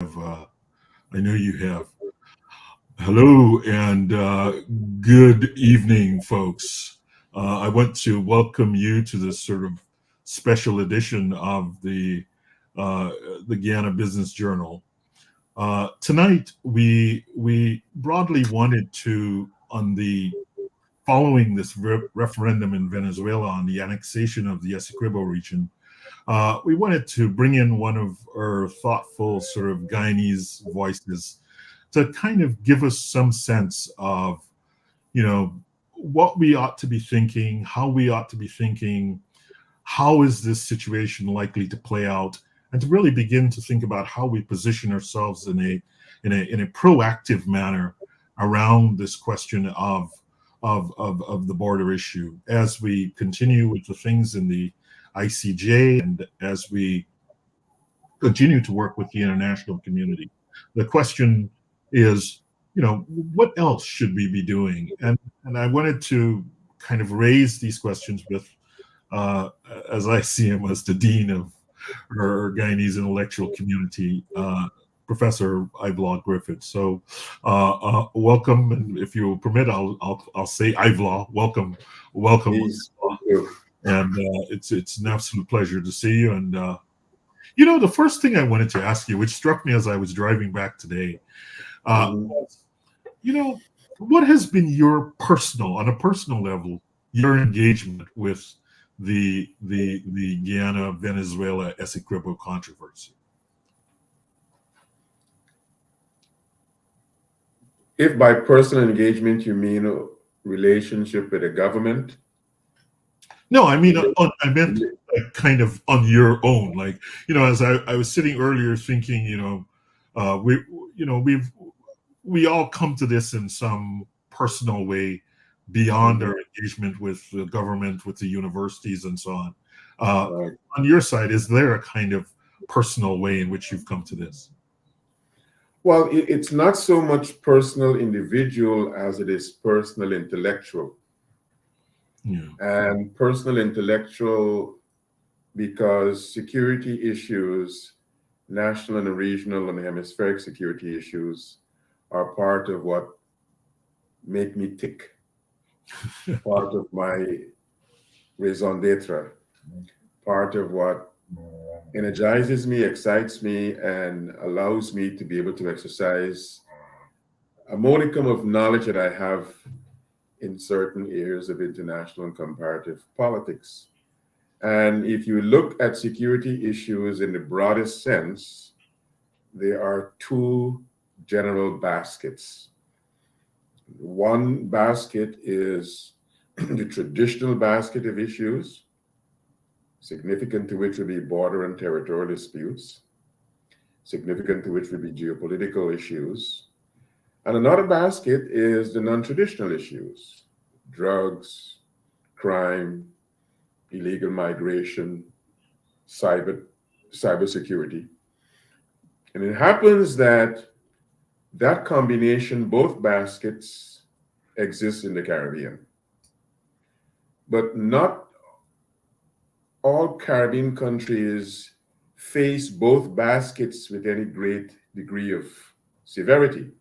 I know you have. Hello and good evening, folks. I want to welcome you to this sort of special edition of uh, the Guyana Business Journal. Tonight, we broadly wanted to, on the following this referendum in Venezuela on the annexation of the Essequibo region, we wanted to bring in one of our thoughtful sort of Guyanese voices to kind of give us some sense of, you know, what we ought to be thinking, how we ought to be thinking, how is this situation likely to play out, and to really begin to think about how we position ourselves in a proactive manner around this question of the border issue as we continue with the things in the ICJ and as we continue to work with the international community. The question is, what else should we be doing? And I wanted to kind of raise these questions with, uh, as I see him as the dean of our Guyanese intellectual community, Professor Ivlaw Griffith. So, welcome, and if you will permit, I'll say Ivlaw. Welcome, Please, thank you. and it's an absolute pleasure to see you. And the first thing I wanted to ask you, which struck me as I was driving back today, Mhm. was, what has been on a personal level, your engagement with the Guyana Venezuela Essequibo controversy? If by personal engagement you mean a relationship with the government, No, I mean, I meant like kind of on your own, like, as I was sitting earlier thinking, we, we all come to this in some personal way beyond Mhm. our engagement with the government, with the universities, and so on. Uh, Right. on your side, is there a kind of personal way in which you've come to this? Well, it's not so much personal individual as it is personal intellectual. Yeah. And personal intellectual because security issues, national and regional and hemispheric security issues, are part of what make me tick, part of my raison d'etre, part of what energizes me, excites me, and allows me to be able to exercise a modicum of knowledge that I have in certain areas of international and comparative politics. And if you look at security issues in the broadest sense, there are two general baskets. One basket is the traditional basket of issues, significant to which would be border and territorial disputes, significant to which would be geopolitical issues. And another basket is the non-traditional issues, drugs, crime, illegal migration, cyber cybersecurity. And it happens that that combination, both baskets, exist in the Caribbean. But not all Caribbean countries face both baskets with any great degree of severity.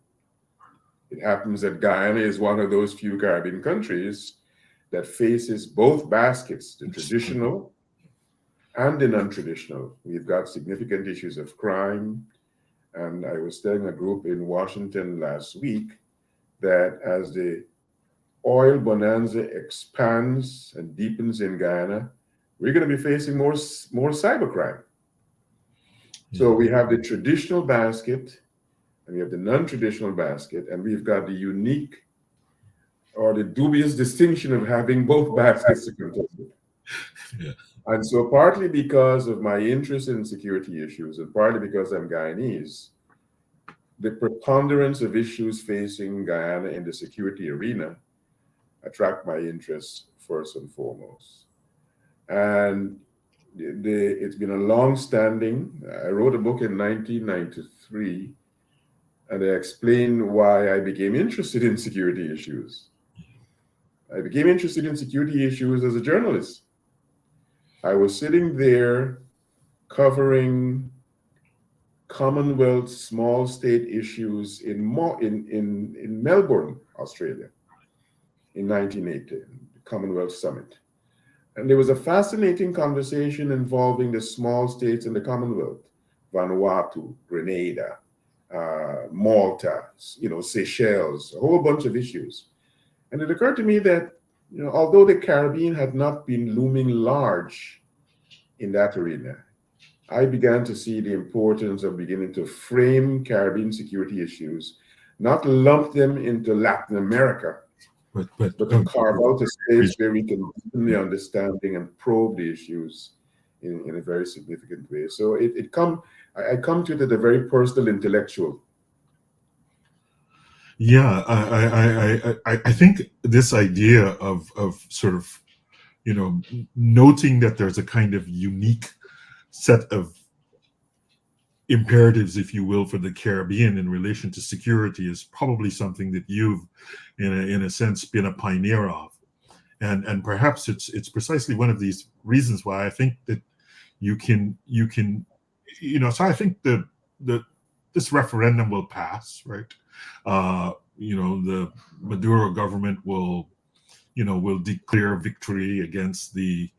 It happens that Guyana is one of those few Caribbean countries that faces both baskets, the traditional and the non-traditional. We've got significant issues of crime. And I was telling a group in Washington last week that as the oil bonanza expands and deepens in Guyana, we're going to be facing more cybercrime. So Yeah. we have the traditional basket and we have the non-traditional basket, and we've got the unique or the dubious distinction of having both baskets to contend with. Yeah. And so partly because of my interest in security issues and partly because I'm Guyanese, the preponderance of issues facing Guyana in the security arena attract my interest first and foremost. And it's been a long standing. I wrote a book in 1993, and I explained why I became interested in security issues. I became interested in security issues as a journalist. I was sitting there covering Commonwealth small state issues in Melbourne, Australia, in 1980, the Commonwealth Summit. And there was a fascinating conversation involving the small states in the Commonwealth, Vanuatu, Grenada, Malta, Seychelles, a whole bunch of issues. And it occurred to me that, although the Caribbean had not been looming large in that arena, I began to see the importance of beginning to frame Caribbean security issues, not lump them into Latin America, but to carve out a space where we can deepen the understanding and probe the issues in a very significant way. So I come to it at a very personal, intellectual. Yeah, I think this idea of sort of, noting that there's a kind of unique set of imperatives, if you will, for the Caribbean in relation to security is probably something that you've, in a sense, been a pioneer of, and perhaps it's precisely one of these reasons why I think that you can, So I think the this referendum will pass, right? The Maduro government will declare victory against the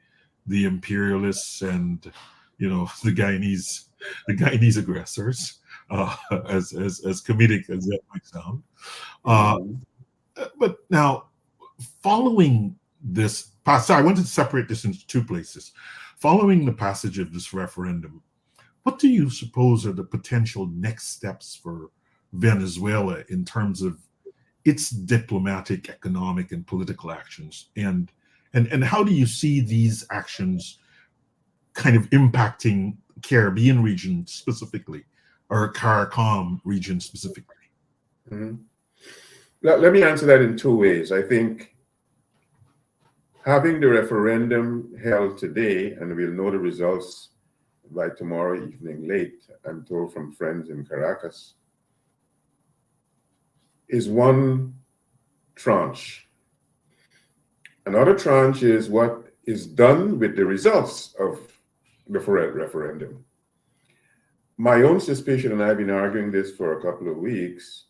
imperialists and the Guyanese aggressors, as comedic as that might sound. But now, following this, sorry, I wanted to separate this into two places. Following the passage of this referendum, what do you suppose are the potential next steps for Venezuela in terms of its diplomatic, economic, and political actions? And how do you see these actions kind of impacting Caribbean region specifically, or CARICOM region specifically? Mm-hmm. Let me answer that in two ways. I think having the referendum held today, and we'll know the results by tomorrow evening late, I'm told from friends in Caracas, is one tranche. Another tranche is what is done with the results of the referendum. My own suspicion, and I've been arguing this for a couple of weeks,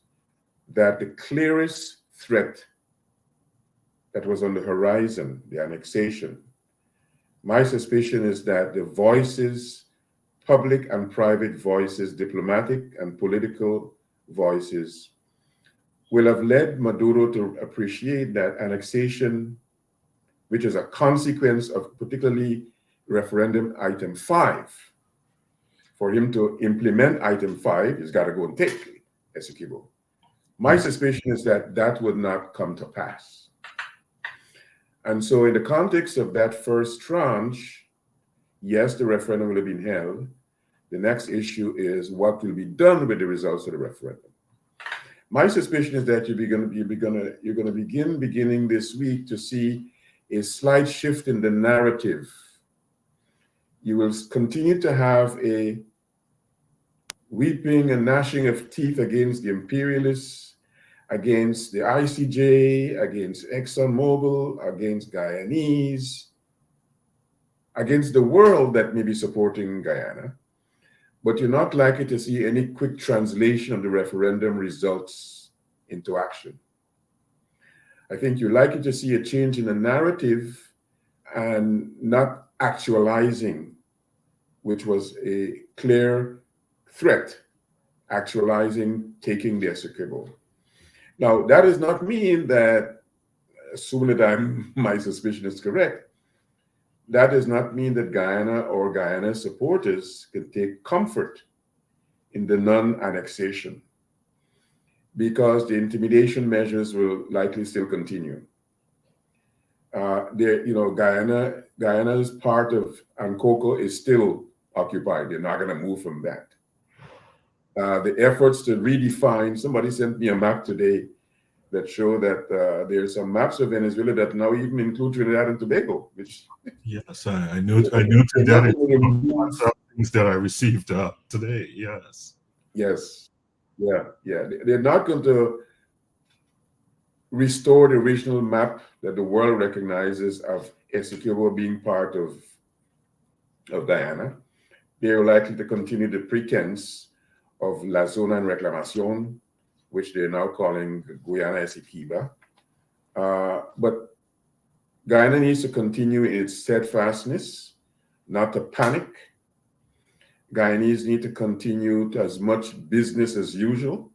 that the clearest threat that was on the horizon, the annexation, my suspicion is that the voices, public and private voices, diplomatic and political voices, will have led Maduro to appreciate that annexation, which is a consequence of particularly referendum item 5. For him to implement item 5, he's got to go and take Essequibo. My suspicion is that that would not come to pass. And so in the context of that first tranche, yes, the referendum will have been held. The next issue is what will be done with the results of the referendum. My suspicion is that you're going to begin this week to see a slight shift in the narrative. You will continue to have a weeping and gnashing of teeth against the imperialists, against the ICJ, against ExxonMobil, against Guyanese, against the world that may be supporting Guyana. But you're not likely to see any quick translation of the referendum results into action. I think you're likely to see a change in the narrative and not actualizing, which was a clear threat, actualizing taking the Essequibo. Now, that does not mean that, assuming that my suspicion is correct, that does not mean that Guyana or Guyana supporters can take comfort in the non-annexation, because the intimidation measures will likely still continue. Guyana's part of Ankoko is still occupied. They're not going to move from that. The efforts to redefine, somebody sent me a map today that show that there's some maps of Venezuela that now even include Trinidad and Tobago, which... Yes, I noted that in one of the things that I received today, yes. Yes, yeah. They're not going to restore the original map that the world recognizes of Essequibo being part of Guyana. They're likely to continue the pretense of La Zona en Reclamación, which they're now calling Guyana Essequibo. But Guyana needs to continue its steadfastness, not to panic. Guyanese need to continue to as much business as usual.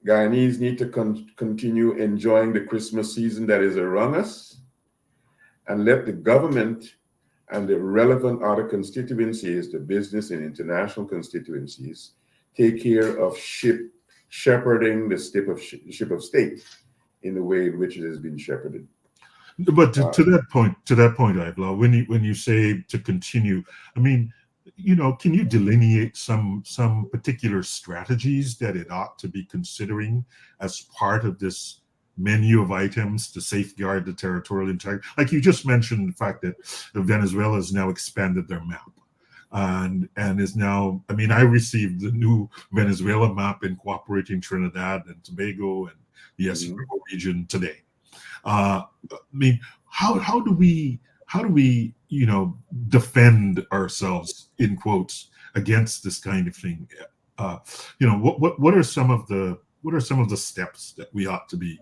Guyanese need to continue enjoying the Christmas season that is around us, and let the government and the relevant other constituencies, the business and international constituencies, take care of shepherding the ship of state in the way in which it has been shepherded. But to that point, Ibla, when you say to continue, I mean, can you delineate some particular strategies that it ought to be considering as part of this menu of items to safeguard the territorial integrity? Like you just mentioned, the fact that Venezuela has now expanded their map, and is now, I mean, I received the new Venezuela map incorporating Trinidad and Tobago and the Essequibo region today. I mean, how do we defend ourselves, in quotes, against this kind of thing? What are some of the steps that we ought to be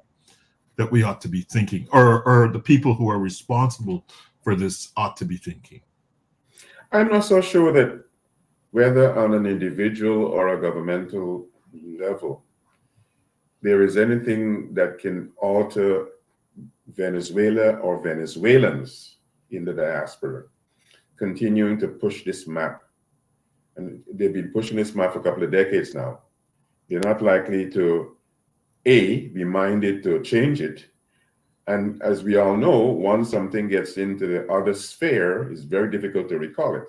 thinking, or the people who are responsible for this ought to be thinking? I'm not so sure that whether on an individual or a governmental level there is anything that can alter Venezuela or Venezuelans in the diaspora continuing to push this map. And they've been pushing this map for a couple of decades now. They're not likely to, A, be minded to change it. And as we all know, once something gets into the other sphere, it's very difficult to recall it.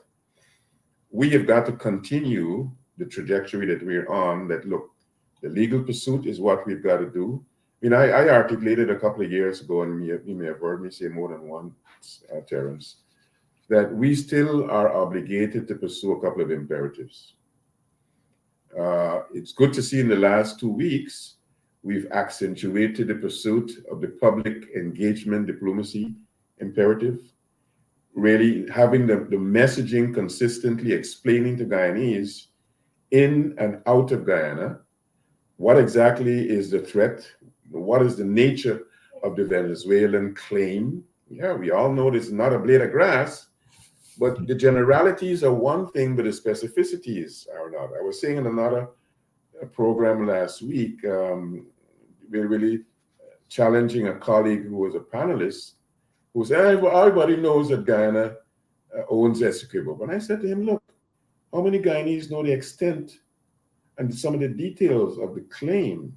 We have got to continue the trajectory that we're on, that look, the legal pursuit is what we've got to do. I mean, I articulated a couple of years ago, and you may have heard me say more than once, Terence, that we still are obligated to pursue a couple of imperatives. It's good to see in the last 2 weeks, we've accentuated the pursuit of the public engagement diplomacy imperative, really having the messaging consistently explaining to Guyanese in and out of Guyana what exactly is the threat, what is the nature of the Venezuelan claim. Yeah, we all know this is not a blade of grass, but the generalities are one thing, but the specificities are not. I was saying in another program last week, we're really challenging a colleague who was a panelist who said, everybody knows that Guyana owns Essequibo. But I said to him, look, how many Guyanese know the extent and some of the details of the claim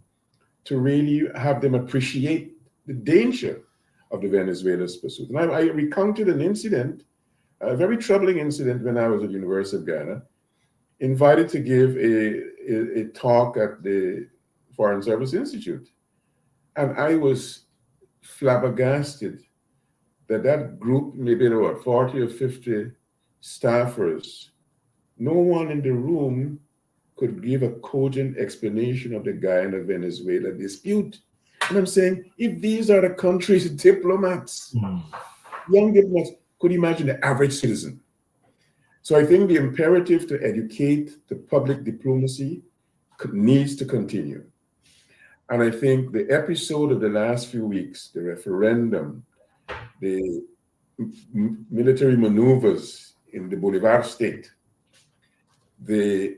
to really have them appreciate the danger of the Venezuela's pursuit? And I recounted an incident, a very troubling incident when I was at the University of Guyana, invited to give a talk at the Foreign Service Institute. And I was flabbergasted that group, maybe there were 40 or 50 staffers, no one in the room could give a cogent explanation of the Guyana-Venezuela dispute. And I'm saying, if these are the country's diplomats, young diplomats, could you imagine the average citizen? So I think the imperative to educate the public diplomacy needs to continue. And I think the episode of the last few weeks, the referendum, the military maneuvers in the Bolivar state, the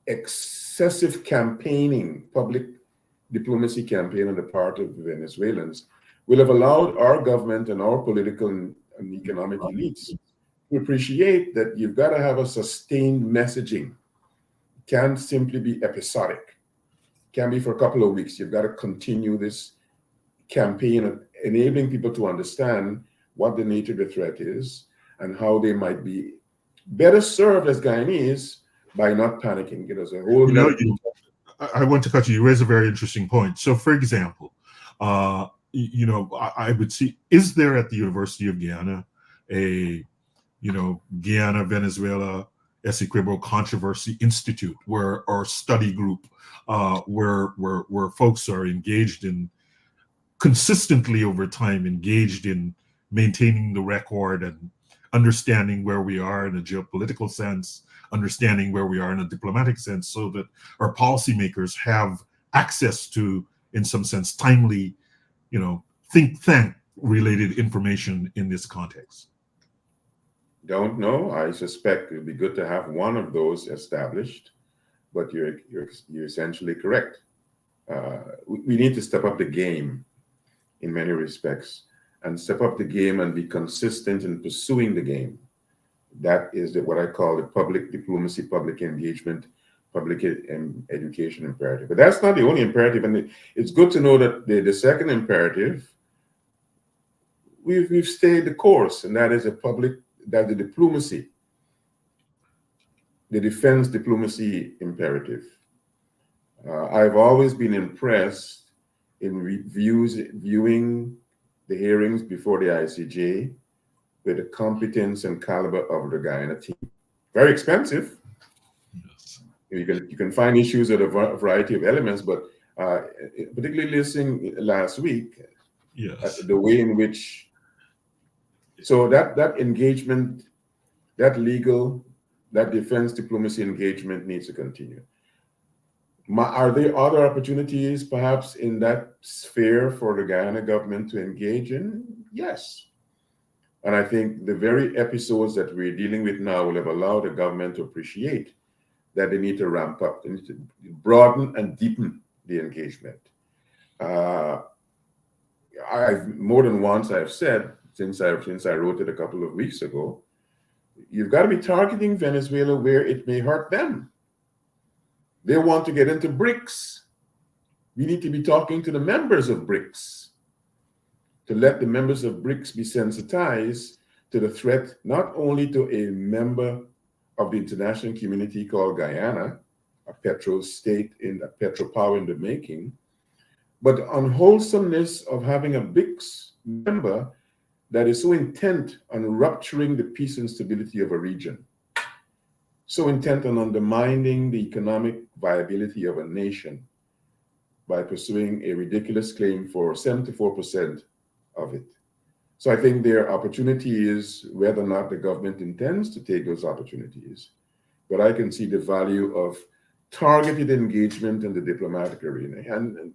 excessive campaigning, public diplomacy campaign on the part of the Venezuelans will have allowed our government and our political and economic elites to appreciate that you've got to have a sustained messaging. It can't simply be episodic. It can be for a couple of weeks. You've got to continue this campaign of enabling people to understand what the nature of the threat is and how they might be better served as Guyanese by not panicking. There's a whole I want to cut you. You raise a very interesting point. So, for example, I would see, is there at the University of Guyana a, Guyana, Venezuela, Essequibo Controversy Institute, or study group, where folks are engaged in, consistently over time, engaged in maintaining the record and understanding where we are in a geopolitical sense, understanding where we are in a diplomatic sense, so that our policymakers have access to, in some sense, timely, think tank related information in this context? Don't know. I suspect it would be good to have one of those established, but you're essentially correct. We need to step up the game in many respects, and step up the game and be consistent in pursuing the game. That is what I call the public diplomacy, public engagement, public education imperative. But that's not the only imperative, and it's good to know that the second imperative, we've stayed the course, and that is the diplomacy, the defense diplomacy imperative. I've always been impressed in viewing the hearings before the ICJ with the competence and caliber of the Guyana team. Very expensive. Yes. You can find issues with a variety of elements, but particularly listening last week, Yes. the way in which, so that engagement, that legal, that defense diplomacy engagement needs to continue. Are there other opportunities perhaps in that sphere for the Guyana government to engage in? Yes. And I think the very episodes that we're dealing with now will have allowed the government to appreciate that they need to ramp up, they need to broaden and deepen the engagement. More than once I've said, since I wrote it a couple of weeks ago, you've got to be targeting Venezuela where it may hurt them. They want to get into BRICS. We need to be talking to the members of BRICS to let the members of BRICS be sensitized to the threat, not only to a member of the international community called Guyana, a petro state in a petropower in the making, but the unwholesomeness of having a BRICS member that is so intent on rupturing the peace and stability of a region, so intent on undermining the economic viability of a nation by pursuing a ridiculous claim for 74% of it. So I think their opportunity is whether or not the government intends to take those opportunities. But I can see the value of targeted engagement in the diplomatic arena. And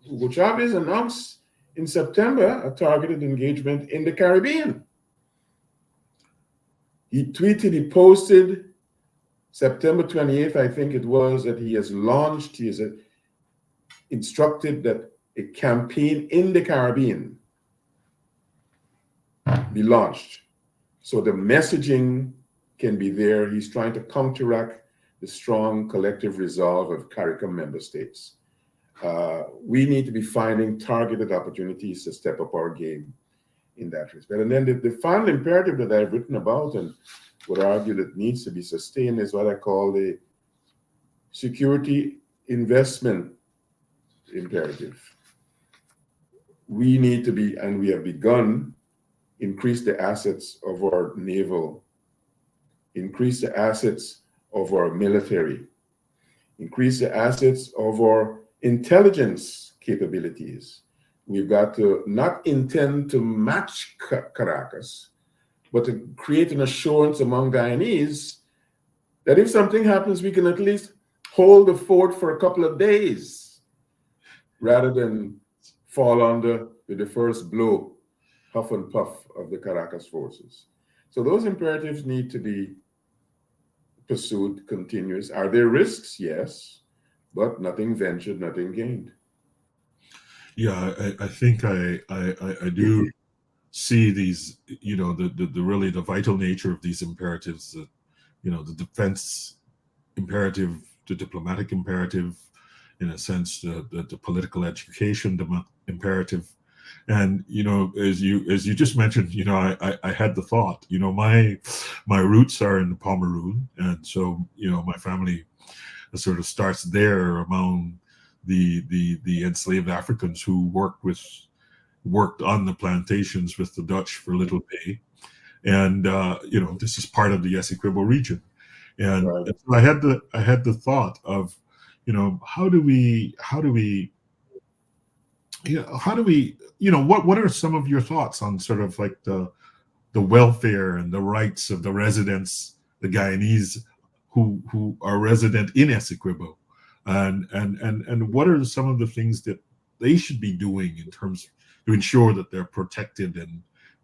Hugo Chavez announced in September a targeted engagement in the Caribbean. He tweeted, he posted September 28th, I think it was, that he has instructed that a campaign in the Caribbean be launched. So the messaging can be there. He's trying to counteract the strong collective resolve of CARICOM member states. We need to be finding targeted opportunities to step up our game in that respect. And then the final imperative that I've written about and would argue that needs to be sustained is what I call the security investment imperative. We need to be, and we have begun, increase the assets of our naval, increase the assets of our military, increase the assets of our intelligence capabilities. We've got to not intend to match Caracas, but to create an assurance among Guyanese that if something happens, we can at least hold the fort for a couple of days rather than fall under with the first blow, huff and puff of the Caracas forces. So those imperatives need to be pursued continuous. Are there risks? Yes, but nothing ventured, nothing gained. Yeah, I think I do see these, the really the vital nature of these imperatives, that, the defense imperative, the diplomatic imperative, in a sense, the political education imperative. And as you just mentioned, I had the thought, my roots are in the Pomeroon, and so my family sort of starts there among the enslaved Africans who worked on the plantations with the Dutch for little pay, and this is part of the Essequibo region, and Right. so I had the thought of, how do we what are some of your thoughts on sort of like the welfare and the rights of the residents, the Guyanese who are resident in Essequibo, and what are some of the things that they should be doing in terms to ensure that they're protected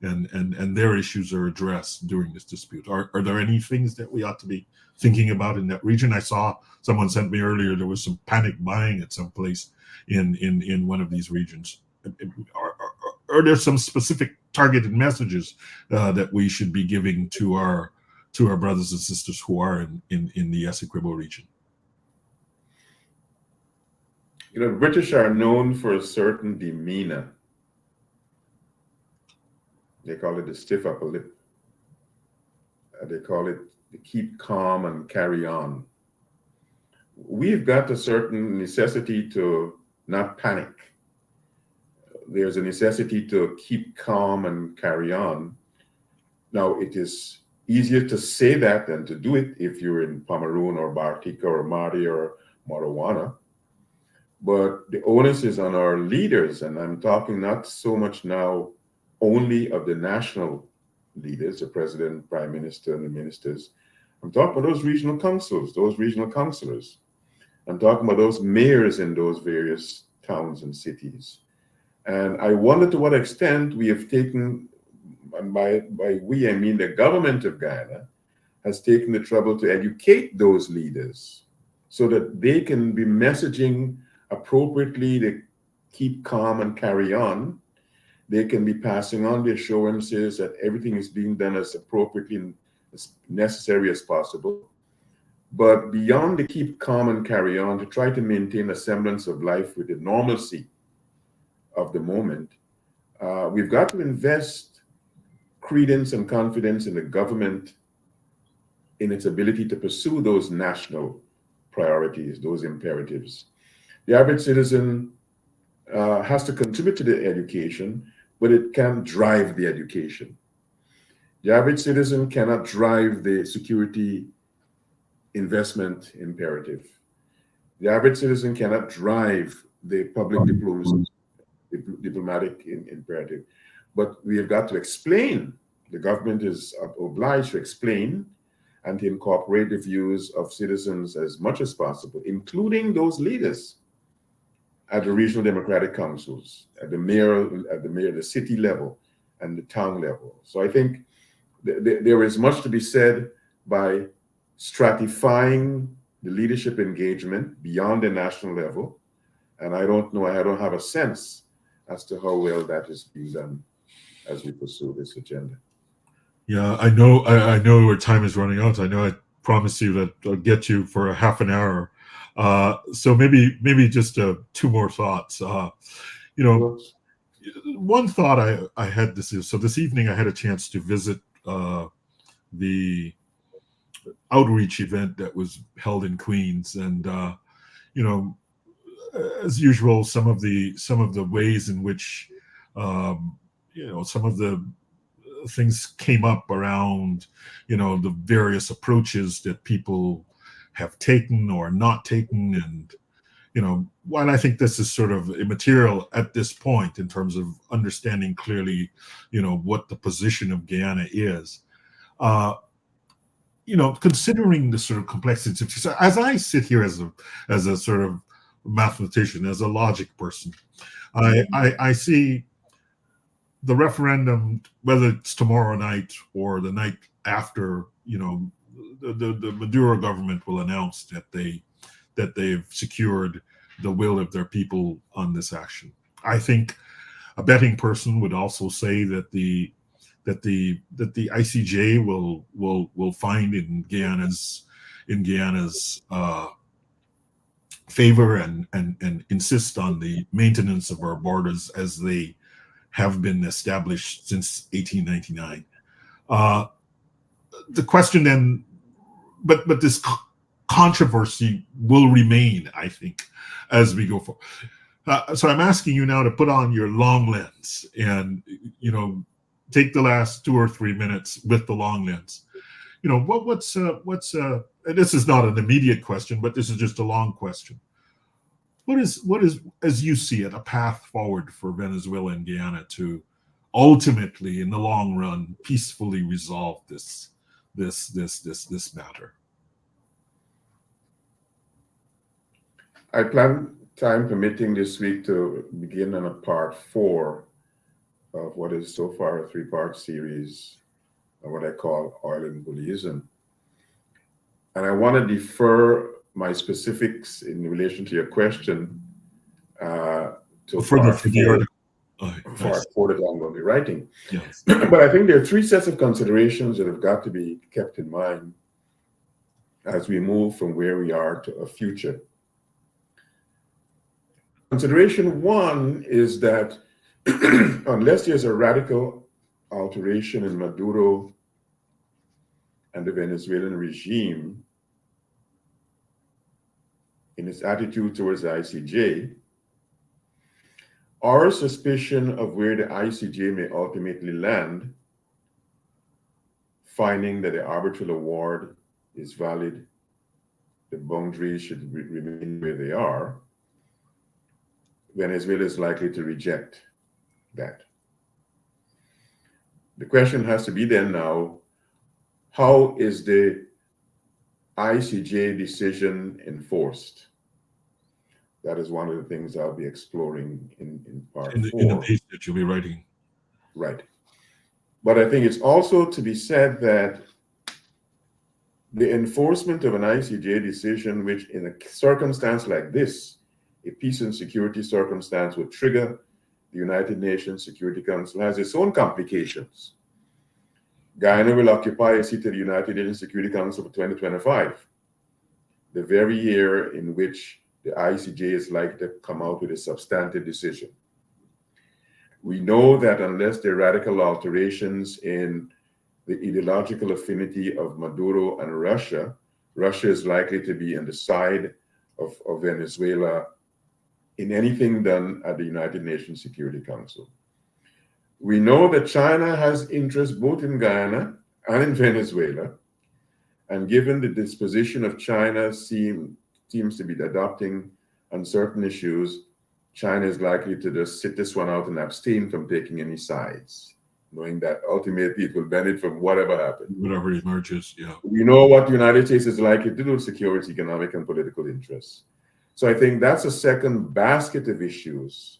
and their issues are addressed during this dispute. Are there any things that we ought to be thinking about in that region? I saw someone sent me earlier there was some panic buying at some place in one of these regions. Are there some specific targeted messages that we should be giving to our brothers and sisters who are in the Essequibo region? You know, the British are known for a certain demeanor. They call it the stiff upper lip. They call it the keep calm and carry on. We've got a certain necessity to not panic. There's a necessity to keep calm and carry on. Now, it is easier to say that than to do it if you're in Pomeroon or Bartica or Mari or Marawana. But the onus is on our leaders, and I'm talking not so much now only of the national leaders, the president, prime minister, and the ministers. I'm talking about those regional councils, those regional councillors. I'm talking about those mayors in those various towns and cities. And I wonder to what extent we have taken, and by we, I mean the government of Guyana, has taken the trouble to educate those leaders so that they can be messaging appropriately to keep calm and carry on. They can be passing on the assurances that everything is being done as appropriately and as necessary as possible. But beyond the keep calm and carry on, to try to maintain a semblance of life with the normalcy of the moment, we've got to invest credence and confidence in the government in its ability to pursue those national priorities, those imperatives. The average citizen has to contribute to the education, but it can't drive the education. The average citizen cannot drive the security investment imperative. The average citizen cannot drive the public diplomacy, diplomatic imperative. But we have got to explain. The government is obliged to explain and to incorporate the views of citizens as much as possible, including those leaders at the regional democratic councils, at the mayor, the city level, and the town level. So I think there is much to be said by stratifying the leadership engagement beyond the national level. And I don't know, I don't have a sense as to how well that is being done as we pursue this agenda. Yeah, I know our time is running out. I know I promised you that I'll get you for a half an hour. So maybe just two more thoughts. One thought I had this evening I had a chance to visit the outreach event that was held in Queens, and as usual, some of the ways in which some of the things came up around the various approaches that people have taken or not taken, and while I think this is sort of immaterial at this point in terms of understanding clearly what the position of Guyana is, considering the sort of complexity. So as I sit here as a sort of mathematician, as a logic person, I see the referendum, whether it's tomorrow night or the night after, the Maduro government will announce that they've secured the will of their people on this action. I think a betting person would also say that the ICJ will find in Guyana's favor and insist on the maintenance of our borders as they have been established since 1899. The question then, but this controversy will remain, I think, as we go forward. So I'm asking you now to put on your long lens and take the last 2 or 3 minutes with the long lens. What's and this is not an immediate question, but this is just a long question. What is, as you see it, a path forward for Venezuela and Guyana to ultimately, in the long run, peacefully resolve this matter? I plan, time permitting, this week to begin on a part 4 of what is so far a 3-part series of what I call oil and bullyism. And I want to defer my specifics in relation to your question to For part the 4, article. Nice. that I'm going to be writing. Yes. But I think there are 3 sets of considerations that have got to be kept in mind as we move from where we are to a future. Consideration 1 is that unless there's a radical alteration in Maduro and the Venezuelan regime in its attitude towards the ICJ, our suspicion of where the ICJ may ultimately land, finding that the arbitral award is valid, the boundaries should remain where they are, Venezuela is likely to reject that. The question has to be then now, how is the ICJ decision enforced? That is one of the things I'll be exploring in part 4. In the piece that you'll be writing. Right. But I think it's also to be said that the enforcement of an ICJ decision, which in a circumstance like this, a peace and security circumstance, would trigger the United Nations Security Council, has its own complications. Guyana will occupy a seat at the United Nations Security Council for 2025, the very year in which the ICJ is likely to come out with a substantive decision. We know that unless there are radical alterations in the ideological affinity of Maduro and Russia, Russia is likely to be on the side of Venezuela in anything done at the United Nations Security Council. We know that China has interest both in Guyana and in Venezuela, and given the disposition of China seems to be adopting on certain issues, China is likely to just sit this one out and abstain from taking any sides, knowing that ultimately it will benefit from whatever happens. Whatever emerges, yeah. We know what the United States is likely to do with security, economic, and political interests. So I think that's a second basket of issues.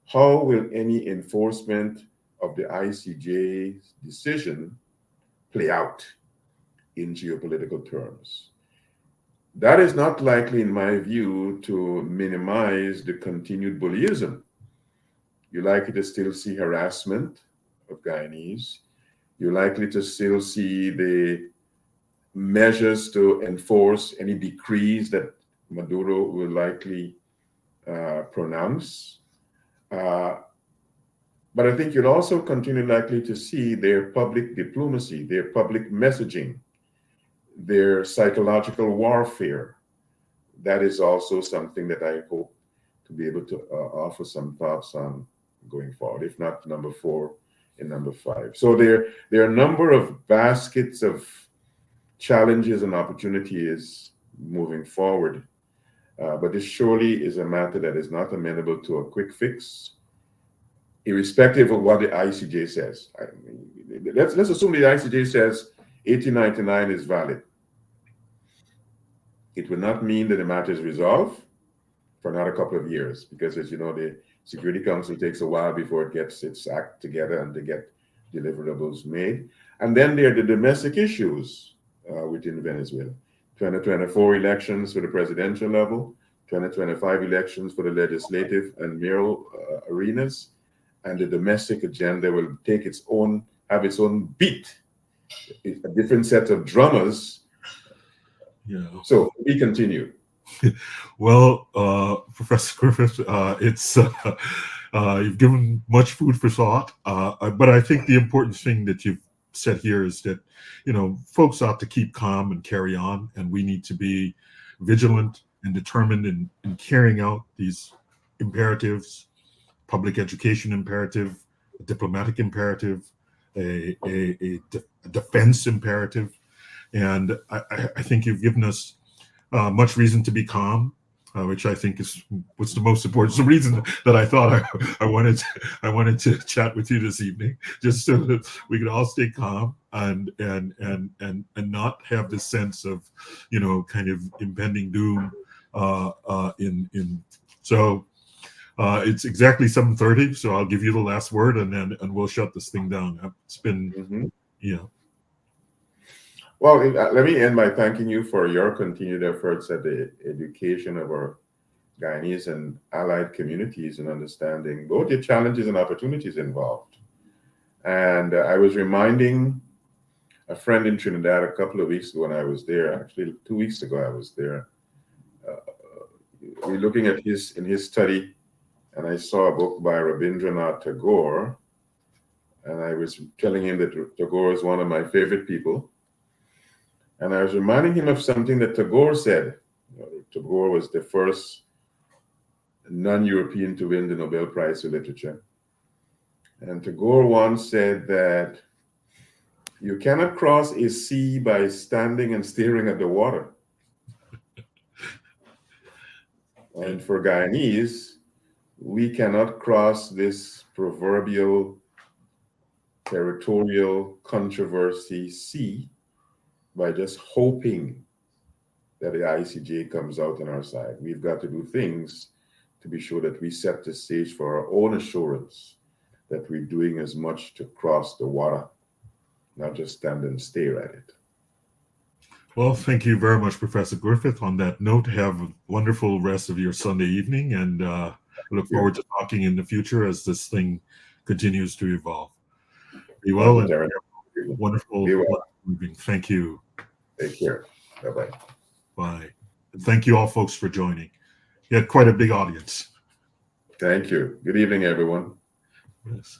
How will any enforcement of the ICJ's decision play out in geopolitical terms? That is not likely, in my view, to minimize the continued bullyism. You're likely to still see harassment of Guyanese. You're likely to still see the measures to enforce any decrees that Maduro will likely pronounce. But I think you'll also continue likely to see their public diplomacy, their public messaging, their psychological warfare. That is also something that I hope to be able to offer some thoughts on going forward, if not number 4 and number 5. So there are a number of baskets of challenges and opportunities moving forward. But this surely is a matter that is not amenable to a quick fix, irrespective of what the ICJ says. Let's assume the ICJ says 1899 is valid. It will not mean that the matter is resolved for another couple of years, because as you know, the Security Council takes a while before it gets its act together and to get deliverables made. And then there are the domestic issues within Venezuela. 2024 elections for the presidential level, 2025 elections for the legislative and mayoral arenas, and the domestic agenda will have its own beat, a different set of drummers. Yeah. So we continue. Well, Professor Griffith, it's you've given much food for thought. But I think the important thing that you've said here is that, folks ought to keep calm and carry on, and we need to be vigilant and determined in carrying out these imperatives: public education imperative, a diplomatic imperative, a defense imperative. And I think you've given us much reason to be calm, which I think is what's the most important. It's the reason that I thought I wanted to chat with you this evening, just so that we could all stay calm and not have this sense of, kind of impending doom So it's exactly 7:30. So I'll give you the last word, and we'll shut this thing down. It's been Mhm. yeah. Well, let me end by thanking you for your continued efforts at the education of our Guyanese and allied communities in understanding both the challenges and opportunities involved. And I was reminding a friend in Trinidad a couple of weeks ago when I was there, actually 2 weeks ago I was there. We're looking at his study, and I saw a book by Rabindranath Tagore, and I was telling him that Tagore is one of my favorite people. And I was reminding him of something that Tagore said. Tagore was the first non-European to win the Nobel Prize for Literature. And Tagore once said that you cannot cross a sea by standing and staring at the water. And for Guyanese, we cannot cross this proverbial territorial controversy sea by just hoping that the ICJ comes out on our side. We've got to do things to be sure that we set the stage for our own assurance that we're doing as much to cross the water, not just stand and stare at it. Well, thank you very much, Professor Griffith. On that note, have a wonderful rest of your Sunday evening, and I look Thank you. forward to talking in the future as this thing continues to evolve. Be Thank well you, and Terry. wonderful Be well. evening. Thank you. Take care. Bye-bye. Bye. And thank you all, folks, for joining. You had quite a big audience. Thank you. Good evening, everyone. Yes.